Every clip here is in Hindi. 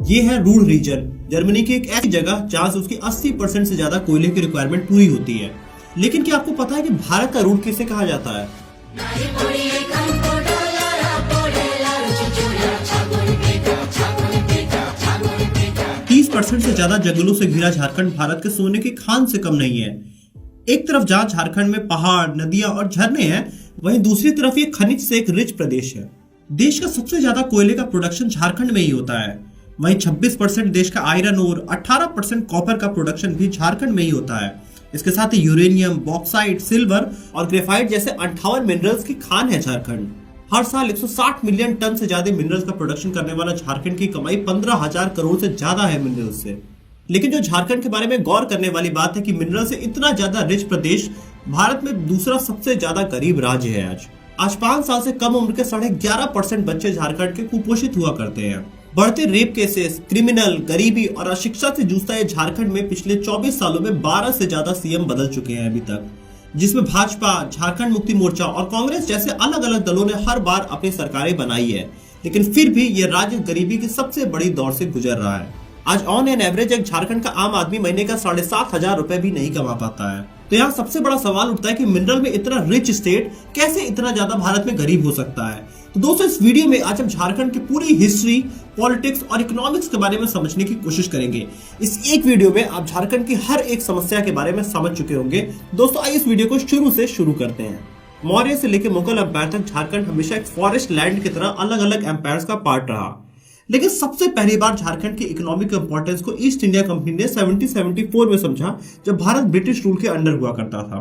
ये है रूर रीजन, जर्मनी की एक ऐसी जगह जहां से उसकी 80% से ज्यादा कोयले की रिक्वायरमेंट पूरी होती है। लेकिन क्या आपको पता है कि भारत का रूर किसे कहा जाता है? 30% से ज्यादा जंगलों से घिरा झारखंड भारत के सोने की खान से कम नहीं है। एक तरफ जहां झारखंड में पहाड़, नदियां और झरने हैं, वहीं दूसरी तरफ ये खनिज से एक रिच प्रदेश है। देश का सबसे ज्यादा कोयले का प्रोडक्शन झारखंड में ही होता है। वहीं 26% देश का आयरन और 18% कॉपर का प्रोडक्शन भी झारखंड में ही होता है। इसके साथ ही यूरेनियम, बॉक्साइट, सिल्वर और ग्रेफाइट जैसे 58 मिनरल्स की खान है झारखंड। हर साल 160 मिलियन टन से ज्यादा मिनरल्स का प्रोडक्शन करने वाला झारखंड की कमाई 15,000 करोड़ से ज्यादा है मिनरल्स से। लेकिन जो झारखंड के बारे में गौर करने वाली बात है कि मिनरल से इतना ज्यादा रिच प्रदेश भारत में दूसरा सबसे ज्यादा गरीब राज्य है। आज 5 साल से कम उम्र के 11.5% बच्चे झारखंड के कुपोषित हुआ करते हैं। बढ़ते रेप केसेस, क्रिमिनल, गरीबी और अशिक्षा से जूझता है झारखंड में पिछले 24 सालों में 12 से ज्यादा सीएम बदल चुके हैं अभी तक, जिसमें भाजपा, झारखंड मुक्ति मोर्चा और कांग्रेस जैसे अलग अलग दलों ने हर बार अपनी सरकारें बनाई है। लेकिन फिर भी यह राज्य गरीबी की सबसे बड़ी दौर से गुजर रहा है। आज ऑन एन एवरेज एक झारखंड का आम आदमी महीने का 7,500 रुपए भी नहीं कमा पाता है। तो यहाँ सबसे बड़ा सवाल उठता है कि मिनरल में इतना रिच स्टेट कैसे इतना ज्यादा भारत में गरीब हो सकता है। तो दोस्तों, इस वीडियो में आज हम झारखंड की पूरी हिस्ट्री, पॉलिटिक्स और इकोनॉमिक्स के बारे में समझने की कोशिश करेंगे। इस एक वीडियो में आप झारखंड की हर एक समस्या के बारे में समझ चुके होंगे। दोस्तों, आइए इस वीडियो को शुरू से शुरू करते हैं। मौर्य से लेकर मुगल एम्पायर तक झारखंड हमेशा एक फॉरेस्ट लैंड की तरह अलग अलग एम्पायर्स का पार्ट रहा। लेकिन सबसे पहली बार झारखंड की इकोनॉमिक इंपॉर्टेंस को ईस्ट इंडिया कंपनी ने 1774 में समझा, जब भारत ब्रिटिश रूल के अंडर हुआ करता था।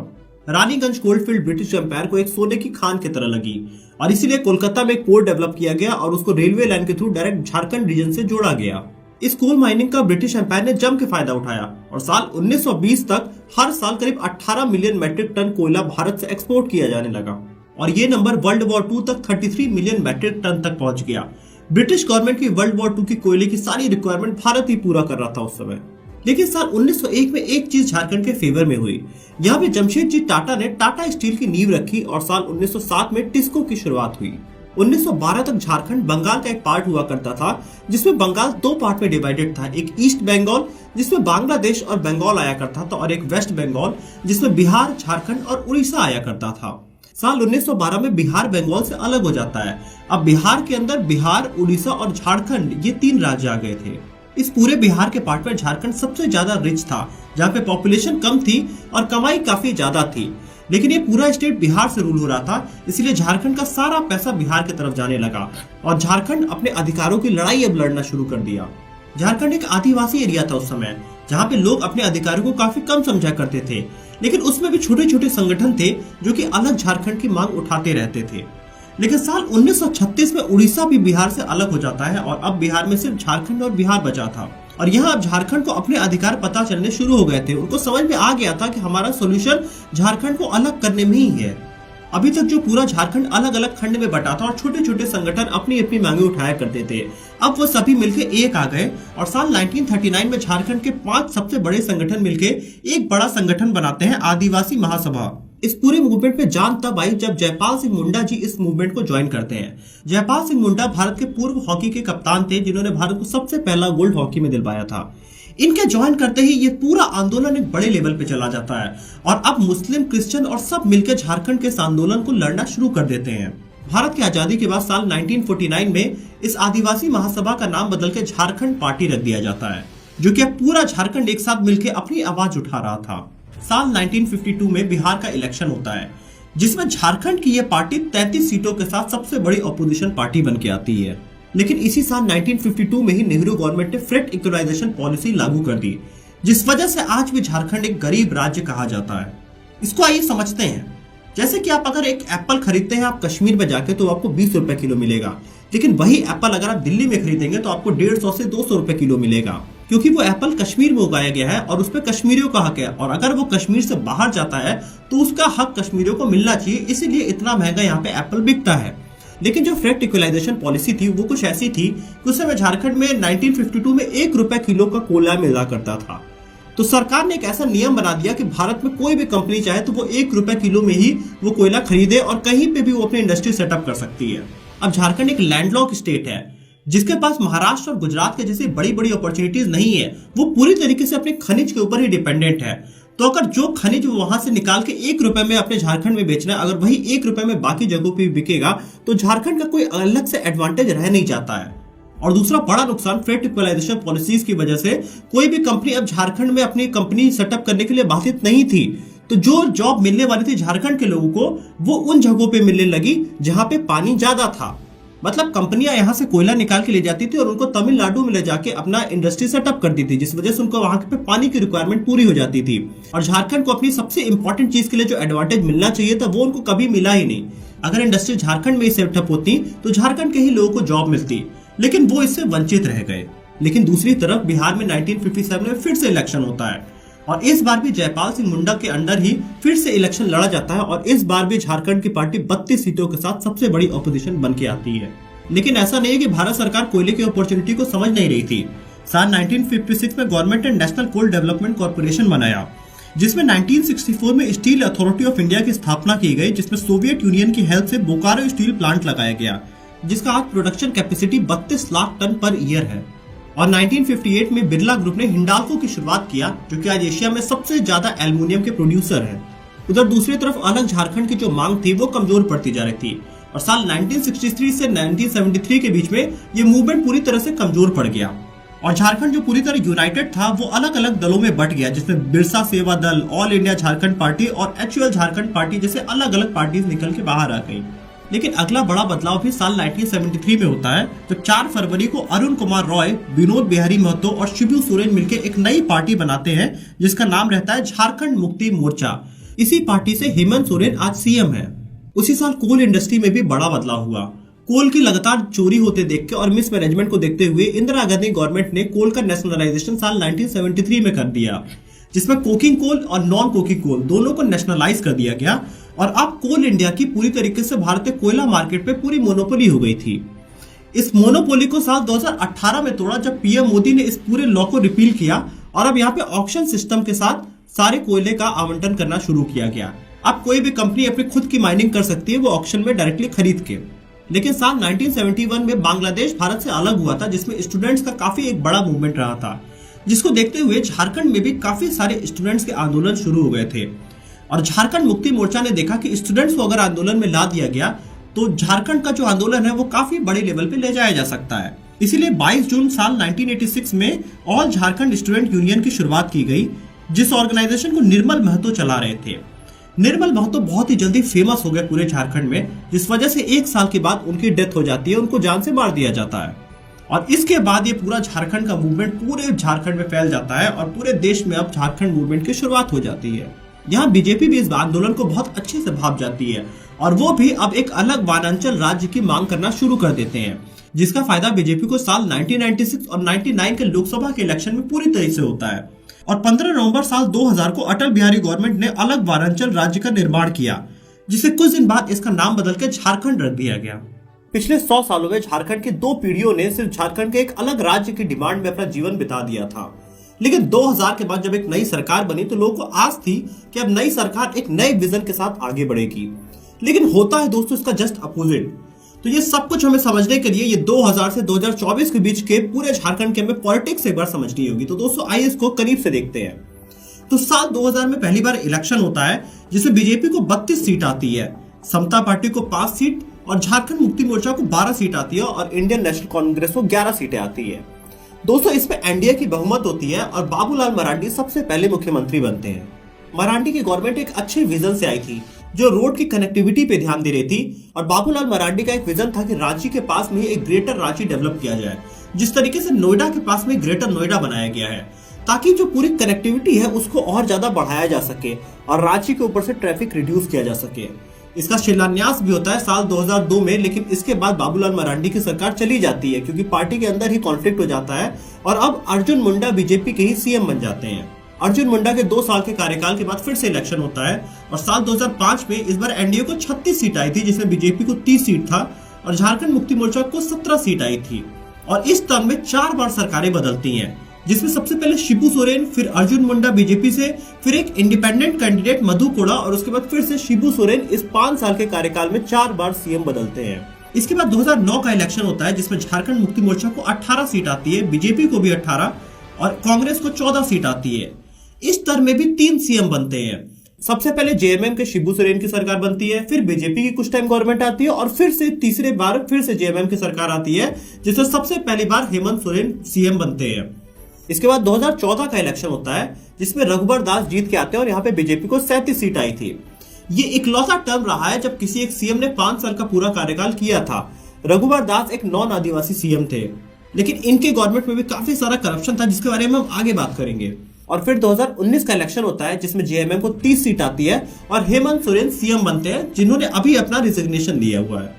रानीगंज कोलफील्ड ब्रिटिश एम्पायर को एक सोने की खान की तरह लगी और इसीलिए कोलकाता में एक पोर्ट डेवलप किया गया और उसको रेलवे लाइन के थ्रू डायरेक्ट झारखंड रीजन से जोड़ा गया। इस कोल माइनिंग का ब्रिटिश एम्पायर ने जम के फायदा उठाया और साल 1920 तक हर साल करीब 18 मिलियन मैट्रिक टन कोयला भारत से एक्सपोर्ट किया जाने लगा और ये नंबर वर्ल्ड वॉर 2 तक 33 मिलियन मैट्रिक टन तक पहुंच गया। ब्रिटिश गवर्नमेंट की वर्ल्ड वॉर 2 की कोयले की सारी रिक्वायरमेंट भारत ही पूरा कर रहा था उस समय। लेकिन साल 1901 में एक चीज झारखंड के फेवर में हुई। यहाँ पे जमशेदजी टाटा ने टाटा स्टील की नींव रखी और साल 1907 में टिस्को की शुरुआत हुई। 1912 तक झारखंड बंगाल का एक पार्ट हुआ करता था, जिसमें बंगाल 2 पार्ट में डिवाइडेड था। एक ईस्ट बंगाल जिसमें बांग्लादेश और बंगाल आया करता था और एक वेस्ट बंगाल जिसमें बिहार, झारखंड और उड़ीसा आया करता था। साल 1912 में बिहार बंगाल से अलग हो जाता है। अब बिहार के अंदर बिहार, उड़ीसा और झारखंड ये 3 राज्य आ गए थे। इस पूरे बिहार के पार्ट में झारखंड सबसे ज्यादा रिच था, जहाँ पे पॉपुलेशन कम थी और कमाई काफी ज्यादा थी। लेकिन ये पूरा स्टेट बिहार से रूल हो रहा था, इसलिए झारखंड का सारा पैसा बिहार की तरफ जाने लगा और झारखंड अपने अधिकारों की लड़ाई अब लड़ना शुरू कर दिया। झारखंड एक आदिवासी एरिया था उस समय, जहाँ पे लोग अपने अधिकारों को काफी कम समझा करते थे। लेकिन उसमें भी छोटे छोटे संगठन थे जो कि अलग झारखंड की मांग उठाते रहते थे। लेकिन साल 1936 में उड़ीसा भी बिहार से अलग हो जाता है और अब बिहार में सिर्फ झारखंड और बिहार बचा था। और यहाँ अब झारखंड को अपने अधिकार पता चलने शुरू हो गए थे। उनको समझ में आ गया था कि हमारा सोल्यूशन झारखंड को अलग करने में ही है। अभी तक जो पूरा झारखंड अलग अलग खंड में बटा था और छोटे छोटे संगठन अपनी अपनी मांगे उठाया करते थे, अब वो सभी मिलके एक आ गए और साल 1939 में झारखंड के 5 सबसे बड़े संगठन मिलके एक बड़ा संगठन बनाते हैं, आदिवासी महासभा। इस पूरे मूवमेंट में जान तब आई जब जयपाल सिंह मुंडा जी इस मूवमेंट को ज्वाइन करते हैं। जयपाल सिंह मुंडा भारत के पूर्व हॉकी के कप्तान थे, जिन्होंने भारत को सबसे पहला गोल्ड हॉकी में दिलवाया था। इनके ज्वाइन करते ही ये पूरा आंदोलन एक बड़े लेवल पे चला जाता है और अब मुस्लिम, क्रिश्चियन और सब मिलकर झारखंड के इस आंदोलन को लड़ना शुरू कर देते हैं। भारत की आजादी के बाद साल 1949 में इस आदिवासी महासभा का नाम बदल के झारखंड पार्टी रख दिया जाता है, जो कि अब पूरा झारखंड एक साथ मिलकर अपनी आवाज उठा रहा था। साल 1952 में बिहार का इलेक्शन होता है, जिसमें झारखंड की यह पार्टी 33 सीटों के साथ सबसे बड़ी ऑपोजिशन पार्टी बन के आती है। लेकिन इसी साल 1952 में ही नेहरू गवर्नमेंट ने फ्लैट इक्वलाइजेशन पॉलिसी लागू कर दी, जिस वजह से आज भी झारखंड एक गरीब राज्य कहा जाता है। इसको आइए समझते हैं। जैसे कि आप अगर एक एप्पल खरीदते हैं आप कश्मीर में जाके, तो आपको 20 रुपए किलो मिलेगा। लेकिन वही एप्पल अगर आप दिल्ली में खरीदेंगे तो आपको 150 से 200 रुपए किलो मिलेगा, क्योंकि वो एप्पल कश्मीर में उगाया गया है और उस पर कश्मीरियों का हक है। और अगर वो कश्मीर से बाहर जाता है तो उसका हक कश्मीरियों को मिलना चाहिए, इसीलिए इतना महंगा यहाँ पे एप्पल बिकता है। लेकिन जो फ्लैट इक्वलाइजेशन पॉलिसी थी वो कुछ ऐसी थी कि उस समय झारखंड में 1952 में 1 रुपए किलो का कोयला मिला करता था। तो सरकार ने एक ऐसा नियम बना दिया कि भारत में कोई भी कंपनी चाहे तो वो 1 रुपए किलो में ही वो कोयला खरीदे और कहीं पे भी वो अपनी इंडस्ट्री सेटअप कर सकती है। अब झारखंड एक लैंडलॉक स्टेट है, जिसके पास महाराष्ट्र और गुजरात के जैसी बड़ी बड़ी अपॉर्चुनिटीज नहीं है, वो पूरी तरीके से अपने खनिज के ऊपर ही डिपेंडेंट है। तो अगर जो खनिज वहां से निकाल के 1 रुपए में अपने झारखंड में बेचना है, अगर वही 1 रुपए में बाकी जगहों पे बिकेगा तो झारखंड का कोई अलग से एडवांटेज रह नहीं जाता है। और दूसरा बड़ा नुकसान फ्रेट इक्वलाइजेशन पॉलिसीज की वजह से कोई भी कंपनी अब झारखंड में अपनी कंपनी सेटअप करने के लिए बाधित नहीं थी। तो जो जॉब मिलने वाली थी झारखंड के लोगों को, वो उन जगहों पे मिलने लगी जहां पे पानी ज्यादा था। मतलब कंपनियां यहां से कोयला निकाल के ले जाती थी और उनको तमिलनाडु में ले जाके अपना इंडस्ट्री सेटअप करती थी, जिस वजह से उनको वहां पे पानी की रिक्वायरमेंट पूरी हो जाती थी। और झारखंड को अपनी सबसे इंपॉर्टेंट चीज के लिए जो एडवांटेज मिलना चाहिए था वो उनको कभी मिला ही नहीं। अगर इंडस्ट्री झारखंड में ही सेटअप होती तो झारखंड के ही लोगों को जॉब मिलती, लेकिन वो इससे वंचित रह गए। लेकिन दूसरी तरफ बिहार में 1957 में फिर से इलेक्शन होता है और इस बार भी जयपाल सिंह मुंडा के अंडर ही फिर से इलेक्शन लड़ा जाता है और इस बार भी झारखंड की पार्टी 32 सीटों के साथ सबसे बड़ी ऑपोजिशन बन के आती है। लेकिन ऐसा नहीं है कि भारत सरकार कोयले की अपॉर्चुनिटी को समझ नहीं रही थी। साल 1956 में गवर्नमेंट ने नेशनल कोल डेवलपमेंट कॉर्पोरेशन बनाया, जिसमें 1964 में स्टील अथॉरिटी ऑफ इंडिया की स्थापना की गई, जिसमें सोवियत यूनियन की हेल्प से बोकारो स्टील प्लांट लगाया गया, जिसका आज production capacity 32 lakh ton per year है। और 1958 में बिरला ग्रुप ने हिंडाल्को की शुरुआत किया, जो कि आज एशिया में सबसे ज्यादा एल्युमिनियम के प्रोड्यूसर है। उधर दूसरी तरफ अलग झारखंड की जो मांग थी वो कमजोर पड़ती जा रही थी और साल 1963 से 1973 के बीच में ये मूवमेंट पूरी तरह से कमजोर पड़ गया और झारखंड जो पूरी तरह यूनाइटेड था वो अलग अलग दलों में बट गया, जिसमें बिरसा सेवा दल, ऑल इंडिया झारखंड पार्टी और HUL झारखंड पार्टी जैसे अलग अलग पार्टीज निकल के बाहर आ गई। लेकिन अगला बड़ा बदलाव भी साल 1973 में होता है, तो 4 फरवरी को अरुण कुमार रॉय, विनोद बिहारी महतो और शिबू सोरेन मिलकर एक नई पार्टी बनाते हैं, जिसका नाम रहता है झारखंड मुक्ति मोर्चा। इसी पार्टी से हेमंत सोरेन आज सीएम है। उसी साल कोल इंडस्ट्री में भी बड़ा बदलाव हुआ। कोल की लगातार चोरी होते देख के और मिस मैनेजमेंट को देखते हुए इंदिरा गांधी गवर्नमेंट ने कोल का नेशनलाइजेशन साल 1973 में कर दिया, जिसमें कोकिंग कोल और नॉन कोकिंग कोल दोनों को नेशनलाइज कर दिया गया और अब कोल इंडिया की पूरी तरीके से भारतीय कोयला मार्केट पे पूरी मोनोपोली हो गई थी। इस मोनोपोली को साल 2018 में तोड़ा, जब पीएम मोदी ने इस पूरे लॉ को रिपील किया और अब यहाँ पे ऑक्शन सिस्टम के साथ सारे कोयले का आवंटन करना शुरू किया गया। अब कोई भी कंपनी अपनी खुद की माइनिंग कर सकती है, वो ऑक्शन में डायरेक्टली खरीद के। लेकिन साल 1971 में बांग्लादेश भारत से अलग हुआ था, जिसमें स्टूडेंट्स का काफी एक बड़ा मूवमेंट रहा था, जिसको देखते हुए झारखंड में भी काफी सारे स्टूडेंट्स के आंदोलन शुरू हो गए थे। और झारखंड मुक्ति मोर्चा ने देखा कि स्टूडेंट्स को अगर आंदोलन में ला दिया गया तो झारखंड का जो आंदोलन है वो काफी बड़े लेवल पे ले जाया जा सकता है। इसीलिए 22 जून साल 1986 में ऑल झारखंड स्टूडेंट यूनियन की शुरुआत की गई, जिस ऑर्गेनाइजेशन को निर्मल महतो चला रहे थे। निर्मल महतो बहुत ही जल्दी फेमस हो गए पूरे झारखंड में, जिस वजह से 1 साल के बाद उनकी डेथ हो जाती है, उनको जान से मार दिया जाता है। और इसके बाद ये पूरा झारखंड का मूवमेंट पूरे झारखंड में फैल जाता है और पूरे देश में अब झारखंड मूवमेंट की शुरुआत हो जाती है। यहाँ बीजेपी भी इस आंदोलन को बहुत अच्छे से भाप जाती है और वो भी अब एक अलग वनांचल राज्य की मांग करना शुरू कर देते हैं, जिसका फायदा बीजेपी को साल 1996 और 99 के लोकसभा के इलेक्शन में पूरी तरह से होता है। और 15 नवंबर साल 2000 को अटल बिहारी गवर्नमेंट ने अलग वनांचल राज्य का निर्माण किया, जिसे कुछ दिन बाद इसका नाम बदल के झारखंड रख दिया गया। पिछले 100 सालों में झारखंड की 2 पीढ़ियों ने सिर्फ झारखंड के एक अलग राज्य की डिमांड में अपना जीवन बिता दिया था। लेकिन 2000 के बाद जब एक नई सरकार बनी तो लोगों को आस थी कि अब नई सरकार एक नए विजन के साथ आगे बढ़ेगी। लेकिन होता है दोस्तों इसका जस्ट अपोजिट। तो ये सब कुछ हमें समझने के लिए ये 2000 से 2024 के बीच के पूरे झारखंड के हमें पॉलिटिक्स एक बार समझनी होगी। तो दोस्तों आइए इसको करीब से देखते हैं। तो साल 2000 में पहली बार इलेक्शन होता है, जिसमें बीजेपी को 32 सीट आती है, समता पार्टी को 5 सीट और झारखंड मुक्ति मोर्चा को 12 सीट आती है और इंडियन नेशनल कांग्रेस को 11 सीटें आती है। दोस्तों इसमें एनडीए की बहुमत होती है और बाबूलाल मरांडी सबसे पहले मुख्यमंत्री बनते हैं। मरांडी की गवर्नमेंट एक अच्छे विजन से आई थी, जो रोड की कनेक्टिविटी पे ध्यान दे रही थी। और बाबूलाल मरांडी का एक विजन था कि रांची के पास में ही एक ग्रेटर रांची डेवलप किया जाए, जिस तरीके से नोएडा के पास में ग्रेटर नोएडा बनाया गया है, ताकि जो पूरी कनेक्टिविटी है उसको और ज्यादा बढ़ाया जा सके और रांची के ऊपर से ट्रैफिक रिड्यूस किया जा सके। इसका शिलान्यास भी होता है साल 2002 में, लेकिन इसके बाद बाबूलाल मरांडी की सरकार चली जाती है क्योंकि पार्टी के अंदर ही कॉन्फ्लिक्ट हो जाता है और अब अर्जुन मुंडा बीजेपी के ही सीएम बन जाते हैं। अर्जुन मुंडा के 2 साल के कार्यकाल के बाद फिर से इलेक्शन होता है और साल 2005 में इस बार एनडीए को 36 सीट आई थी, जिसमें बीजेपी को 30 सीट था और झारखंड मुक्ति मोर्चा को 17 सीट आई थी। और इस टर्म में 4 बार सरकारें बदलती हैं, जिसमें सबसे पहले शिबू सोरेन, फिर अर्जुन मुंडा बीजेपी से, फिर एक इंडिपेंडेंट कैंडिडेट मधु कोड़ा और उसके बाद फिर से शिबू सोरेन इस 5 साल के कार्यकाल में 4 बार सीएम बदलते हैं। इसके बाद 2009 का इलेक्शन होता है जिसमें झारखंड मुक्ति मोर्चा को 18 सीट आती है, बीजेपी को भी 18 और कांग्रेस को 14 सीट आती है। इस टर्म में भी 3 सीएम बनते हैं। सबसे पहले जेएमएम के शिबू सोरेन की सरकार बनती है, फिर बीजेपी की कुछ टाइम गवर्नमेंट आती है और फिर से तीसरे बार फिर से जेएमएम की सरकार आती है जिसमें सबसे पहली बार हेमंत सोरेन सीएम बनते हैं। इसके बाद 2014 का इलेक्शन होता है जिसमें रघुबर दास जीत के आते हैं और यहाँ पे बीजेपी को 37 सीट आई थी। ये इकलौता टर्म रहा है जब किसी एक सीएम ने 5 साल का पूरा कार्यकाल किया था। रघुबर दास एक नॉन आदिवासी सीएम थे, लेकिन इनके गवर्नमेंट में भी काफी सारा करप्शन था जिसके बारे में हम आगे बात करेंगे। और फिर 2019 का इलेक्शन होता है जिसमें जेएमएम को 30 सीट आती है और हेमंत सोरेन सीएम बनते हैं जिन्होंने अभी अपना रिजिग्नेशन दिया हुआ है।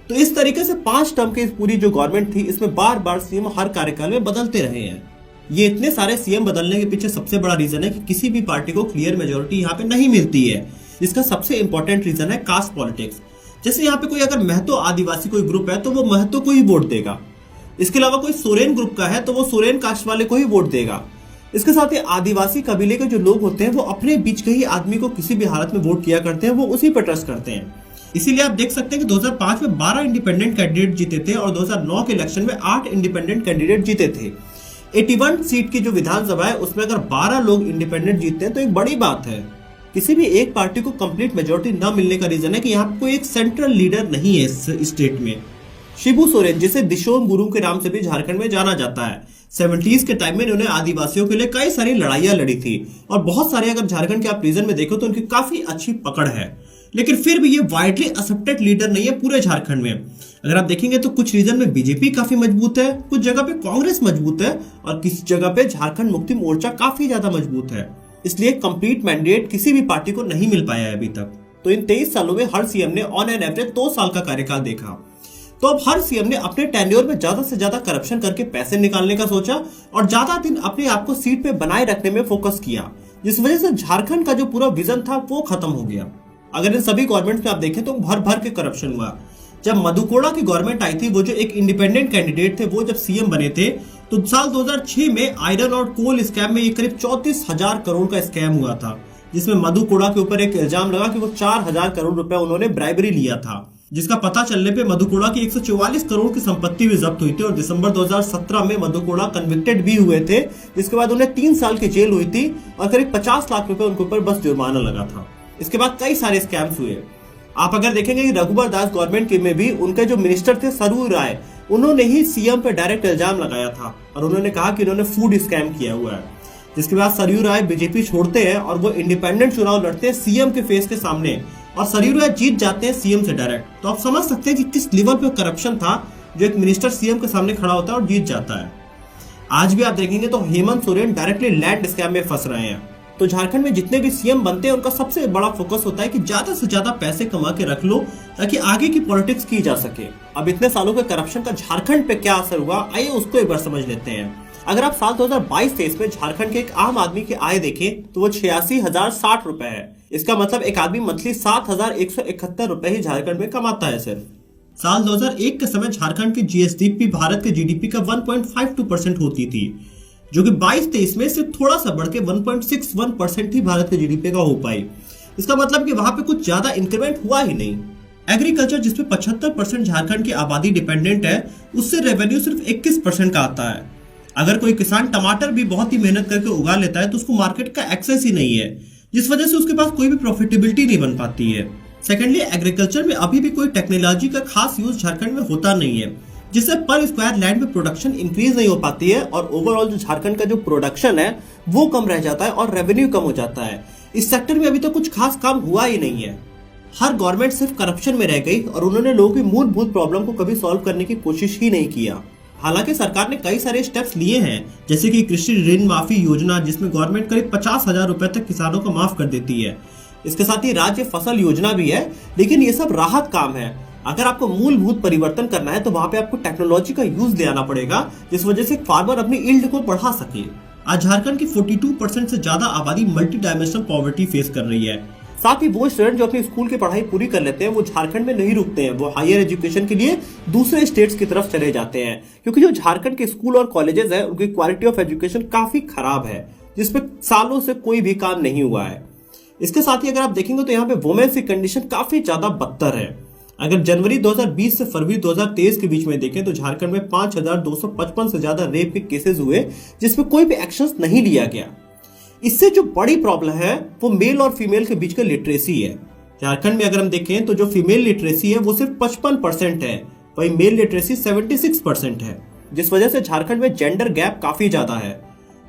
तो इस तरीके से 5 टर्म की पूरी जो गवर्नमेंट थी इसमें बार बार सीएम हर कार्यकाल में बदलते रहे हैं। ये इतने सारे सीएम बदलने के पीछे सबसे बड़ा रीजन है कि किसी भी पार्टी को क्लियर मेजोरिटी यहाँ पे नहीं मिलती है। इसका सबसे इंपॉर्टेंट रीजन है कास्ट पॉलिटिक्स। जैसे यहाँ पे कोई अगर महतो आदिवासी कोई ग्रुप है तो वो महतो को ही वोट देगा। इसके अलावा कोई सोरेन ग्रुप का है तो वो सोरेन कास्ट वाले को ही वोट देगा। इसके साथ ही आदिवासी कबीले के जो लोग होते हैं वो अपने बीच के ही आदमी को किसी भी हालत में वोट किया करते हैं, वो उसी पर ट्रस्ट करते हैं। इसीलिए आप देख सकते हैं कि 2005 में 12 इंडिपेंडेंट कैंडिडेट जीते थे और 2009 के इलेक्शन में 8 इंडिपेंडेंट कैंडिडेट जीते थे। 81 सीट की जो विधानसभा है उसमें अगर 12 लोग इंडिपेंडेंट जीतते हैं तो एक बड़ी बात है। किसी भी एक पार्टी को कंप्लीट मेजोरिटी न मिलने का रीजन है कि यहाँ कोई एक सेंट्रल लीडर नहीं है इस स्टेट में। शिबू सोरेन जिसे दिशोम गुरु के नाम से भी झारखंड में जाना जाता है, 70s के टाइम में इन्होंने आदिवासियों के लिए कई सारी लड़ाइयां लड़ी थी और बहुत सारे अगर झारखंड के आप रीजन में देखो तो उनकी काफी अच्छी पकड़ है, लेकिन फिर भी ये वाइडली एक्सेप्टेड लीडर नहीं है पूरे झारखंड में। अगर आप देखेंगे तो कुछ रीजन में बीजेपी काफी मजबूत है, कुछ जगह पे कांग्रेस मजबूत है और किसी जगह पे झारखंड मुक्ति मोर्चा काफी ज्यादा मजबूत है। इसलिए कंप्लीट मैंडेट किसी भी पार्टी को नहीं मिल पाया है अभी तक। तो इन 23 सालों में हर सीएम ने ऑन एन एवरेज 2 साल का कार्यकाल देखा। तो अब हर सीएम ने अपने टेन्योर में ज्यादा से ज्यादा करप्शन करके पैसे निकालने का सोचा और ज्यादा दिन अपने आप को सीट पे बनाए रखने में फोकस किया, जिस वजह से झारखंड का जो पूरा विजन था वो खत्म हो गया। अगर इन सभी गवर्नमेंट में आप देखें तो भर भर के करप्शन हुआ। जब मधु कोड़ा की गवर्नमेंट आई थी, वो जो एक इंडिपेंडेंट कैंडिडेट थे वो जब सीएम बने थे तो साल 2006 में आयरन और कोल स्कैम में ये करीब 34,000 करोड़ का स्कैम हुआ था, जिसमें मधु कोड़ा के ऊपर एक इल्जाम लगा कि वो 4,000 करोड़ रुपए उन्होंने ब्राइबरी लिया था, जिसका पता चलने पे मधु कोड़ा की 144 करोड़ की संपत्ति भी जब्त हुई थी और दिसंबर 2017 में मधु कोड़ा कन्विक्टेड भी हुए थे, जिसके बाद उन्हें 3 साल की जेल हुई थी और करीब 50 लाख रुपए उनके ऊपर बस जुर्माना लगा था। इसके बाद कई सारे स्कैम्स हुए। आप अगर देखेंगे कि रघुबर दास गवर्नमेंट के में भी उनके जो मिनिस्टर थे सरयू राय, उन्होंने ही सीएम पे डायरेक्ट इल्जाम लगाया था और उन्होंने कहा कि इन्होंने फूड स्कैम किया हुआ है। जिसके बाद सरयू राय बीजेपी छोड़ते हैं और वो इंडिपेंडेंट चुनाव लड़ते हैं सीएम के फेस के सामने और सरयू राय जीत जाते हैं सीएम से डायरेक्ट। तो आप समझ सकते हैं कि किस लेवल पे करप्शन था जो एक मिनिस्टर सीएम के सामने खड़ा होता है और जीत जाता है। आज भी आप देखेंगे तो Hemant Soren directly land scam में फंस रहे हैं। तो झारखंड में जितने भी सीएम बनते हैं उनका सबसे बड़ा फोकस होता है कि ज्यादा से ज्यादा पैसे कमा के रख लो ताकि आगे की पॉलिटिक्स की जा सके। अब इतने सालों के करप्शन का झारखंड पे क्या असर हुआ, आइए उसको एक बार समझ लेते हैं। अगर आप साल 2022-23 में झारखंड के एक आम आदमी की आय देखें तो वो 86,060 रुपए है। इसका मतलब एक आदमी मंथली 7,171 रुपए ही झारखंड में कमाता है सिर्फ। साल 2001 के समय झारखंड की जीएसडीपी भारत के जीडीपी का 1.52% होती थी, जो कि 22-23 में सिर्फ थोड़ा सा बढ़ के 1.61% ही भारत के जीडीपी का हो पाई। इसका मतलब कि वहां पे कुछ ज्यादा इंक्रीमेंट हुआ ही नहीं। एग्रीकल्चर जिसमें 75% झारखंड की आबादी डिपेंडेंट है, उससे रेवेन्यू सिर्फ 21% का आता है। अगर कोई किसान टमाटर भी बहुत ही मेहनत करके उगा लेता है तो उसको मार्केट का एक्सेस ही नहीं है, जिस वजह से उसके पास कोई भी प्रॉफिटेबिलिटी नहीं बन पाती है। सेकेंडली, एग्रीकल्चर में अभी भी कोई टेक्नोलॉजी का खास यूज झारखंड में होता नहीं है, जिससे पर स्क्वायर लैंड में प्रोडक्शन इंक्रीज नहीं हो पाती है और ओवरऑल जो झारखंड का जो प्रोडक्शन है वो कम रह जाता है और रेवेन्यू कम हो जाता है। इस सेक्टर में अभी तो कुछ खास काम हुआ ही नहीं है। हर गवर्नमेंट सिर्फ करप्शन में रह गई और उन्होंने लोगों की मूलभूत प्रॉब्लम को कभी सॉल्व करने की कोशिश ही नहीं किया। हालांकि सरकार ने कई सारे स्टेप्स लिए हैं, जैसे कि कृषि ऋण माफी योजना, जिसमें गवर्नमेंट करीब 50,000 रुपए तक किसानों को माफ कर देती है। इसके साथ ही राज्य फसल योजना भी है, लेकिन ये सब राहत काम है। अगर आपको मूलभूत परिवर्तन करना है तो वहां पे आपको टेक्नोलॉजी का यूज ले आना पड़ेगा, जिस वजह से फार्मर अपनी यील्ड को बढ़ा सके। आज झारखंड की 42% से ज्यादा आबादी मल्टी डायमेंशनल पॉवर्टी फेस कर रही है। साथ ही वो स्टूडेंट जो अपनी स्कूल की पढ़ाई पूरी कर लेते हैं वो झारखंड में नहीं रुकते हैं, वो हायर एजुकेशन के लिए दूसरे स्टेट्स की तरफ चले जाते हैं, क्योंकि जो झारखंड के स्कूल और कॉलेजेस है उनकी क्वालिटी ऑफ एजुकेशन काफी खराब है, जिसपे सालों से कोई भी काम नहीं हुआ है। इसके साथ ही अगर आप देखेंगे तो यहाँ पे वुमेन्स की कंडीशन काफी ज्यादा बदतर है। अगर जनवरी 2020 से फरवरी 2023 के बीच में देखें तो झारखंड में 5255 से ज्यादा रेप के केसेस हुए जिसमें कोई भी एक्शन नहीं लिया गया। इससे जो बड़ी प्रॉब्लम है वो मेल और फीमेल के बीच का लिटरेसी है। झारखंड में अगर हम देखें तो जो फीमेल लिटरेसी है वो सिर्फ 55% है, वही मेल लिटरेसी 76% है, जिस वजह से झारखंड में जेंडर गैप काफी ज्यादा है।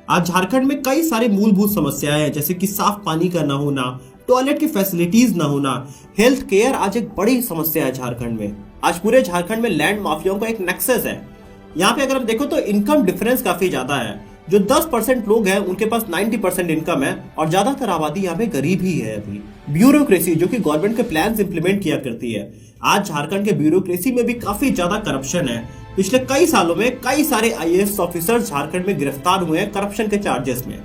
आज झारखंड में कई सारी मूलभूत समस्याएं हैं, जैसे कि साफ पानी का ना होना, टॉयलेट की फैसिलिटीज ना होना, हेल्थ केयर आज एक बड़ी समस्या है झारखंड में। आज पूरे झारखंड में लैंड माफियाओं का एक नेक्सस है। यहाँ पे अगर हम देखो तो इनकम डिफरेंस काफी ज्यादा है। जो 10% लोग हैं उनके पास 90% इनकम है और ज्यादातर आबादी यहाँ पे गरीब ही है। अभी ब्यूरोक्रेसी जो कि गवर्नमेंट के प्लान्स इंप्लीमेंट किया करती है, आज झारखंड के ब्यूरोक्रेसी में भी काफी ज्यादा करप्शन है। पिछले कई सालों में कई सारे IAS ऑफिसर झारखंड में गिरफ्तार हुए हैं करप्शन के चार्जेस में।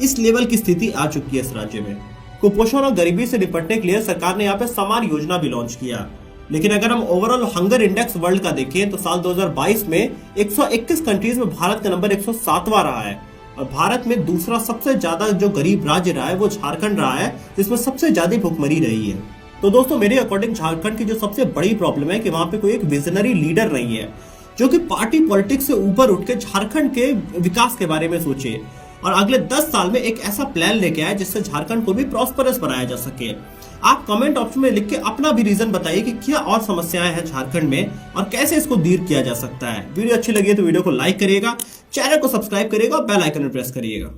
इस लेवल की स्थिति आ चुकी है इस राज्य में। कुपोषण और गरीबी से निपटने के लिए सरकार ने यहाँ पे समान योजना भी लॉन्च किया। लेकिन अगर हम ओवरऑल हंगर इंडेक्स वर्ल्ड का देखें तो साल 2022 में 121 कंट्रीज में भारत का नंबर 107वां रहा है और भारत में दूसरा सबसे ज्यादा जो गरीब राज्य रहा है वो झारखंड रहा है, जिसमें सबसे ज्यादा भुखमरी रही है। तो दोस्तों मेरे अकॉर्डिंग झारखंड की जो सबसे बड़ी प्रॉब्लम है कि वहां पे कोई एक विजनरी लीडर नहीं है जो कि पार्टी पॉलिटिक्स से ऊपर उठ के झारखंड के विकास के बारे में सोचे और अगले 10 साल में एक ऐसा प्लान लेके आए जिससे झारखंड को भी प्रॉस्परस बनाया जा सके। आप कमेंट ऑप्शन में लिख के अपना भी रीजन बताइए कि क्या और समस्याएं हैं झारखंड में और कैसे इसको दूर किया जा सकता है। वीडियो अच्छी लगी है तो वीडियो को लाइक करिएगा, चैनल को सब्सक्राइब करिएगा और बेल आइकन प्रेस करिएगा।